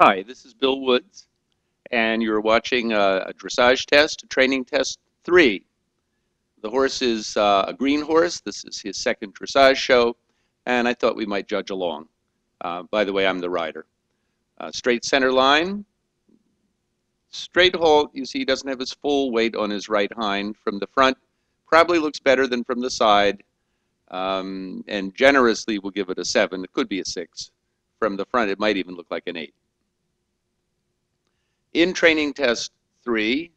Hi, this is Bill Woods, and you're watching a dressage test, training test 3. The horse is a green horse. This is his second dressage show, and I thought we might judge along. By the way, I'm the rider. Straight center line, straight halt. You see he doesn't have his full weight on his right hind. From the front, probably looks better than from the side, and generously we'll give it a 7. It could be a 6. From the front, it might even look like an 8. In training test 3,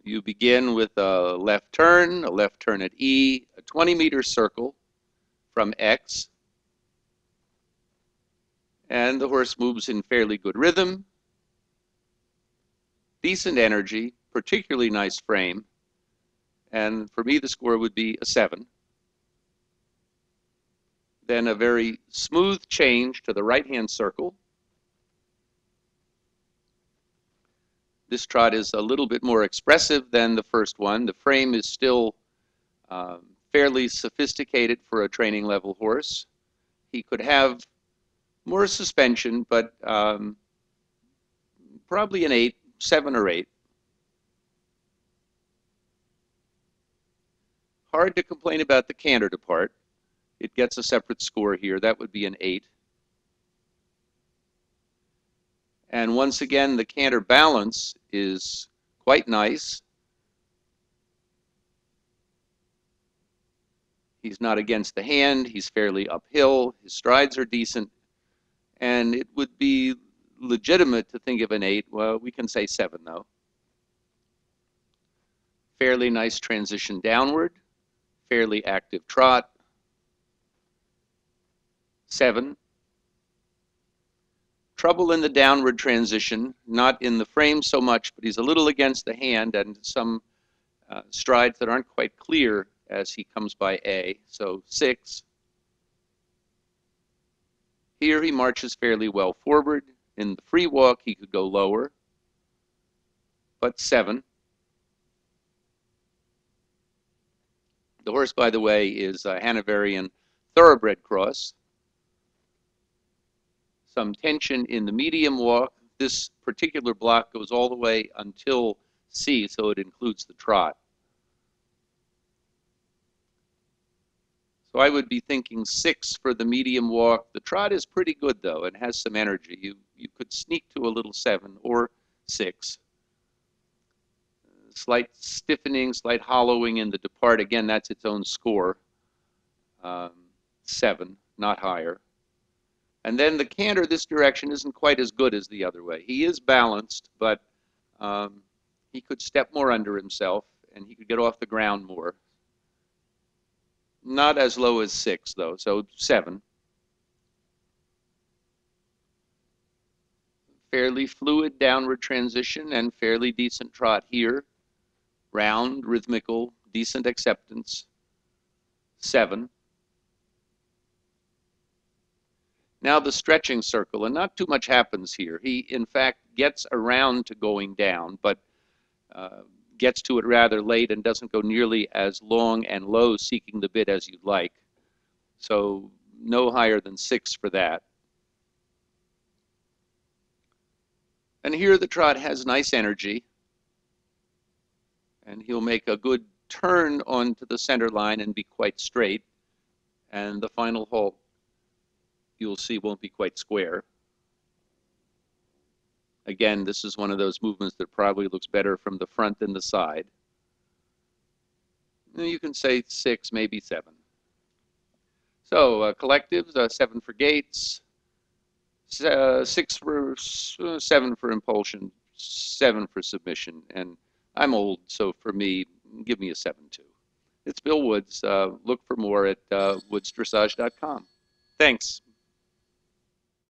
you begin with a left turn at E, a 20-meter circle from X, and the horse moves in fairly good rhythm, decent energy, particularly nice frame, and for me the score would be a 7. Then a very smooth change to the right-hand circle. This trot is a little bit more expressive than the first one. The frame is still fairly sophisticated for a training level horse. He could have more suspension, but probably an 8, 7 or 8. Hard to complain about the canter depart. It gets a separate score here. That would be an 8. And once again, the canter balance is quite nice. He's not against the hand. He's fairly uphill. His strides are decent. And it would be legitimate to think of an 8. Well, we can say 7, though. Fairly nice transition downward. Fairly active trot. 7. Trouble in the downward transition, not in the frame so much, but he's a little against the hand and some strides that aren't quite clear as he comes by A, so 6. Here he marches fairly well forward. In the free walk, he could go lower, but 7. The horse, by the way, is a Hanoverian thoroughbred cross. Some tension in the medium walk. This particular block goes all the way until C, so it includes the trot. So I would be thinking 6 for the medium walk. The trot is pretty good, though, and has some energy. You could sneak to a little 7 or 6. Slight stiffening, slight hollowing in the depart. Again, that's its own score. 7, not higher. And then the canter this direction isn't quite as good as the other way. He is balanced, but he could step more under himself, and he could get off the ground more. Not as low as 6, though, so 7. Fairly fluid downward transition and fairly decent trot here. Round, rhythmical, decent acceptance. 7. Now the stretching circle, and not too much happens here. He, in fact, gets around to going down, but gets to it rather late and doesn't go nearly as long and low seeking the bit as you'd like. So no higher than 6 for that. And here the trot has nice energy, and he'll make a good turn onto the center line and be quite straight, and the final halt you'll see won't be quite square. Again, this is one of those movements that probably looks better from the front than the side. You can say 6, maybe 7. So collectives, 7 for gaits, 6 for 7 for impulsion, 7 for submission, and I'm old, so for me, give me a 7 too. It's Bill Woods. Look for more at woodsdressage.com. Thanks.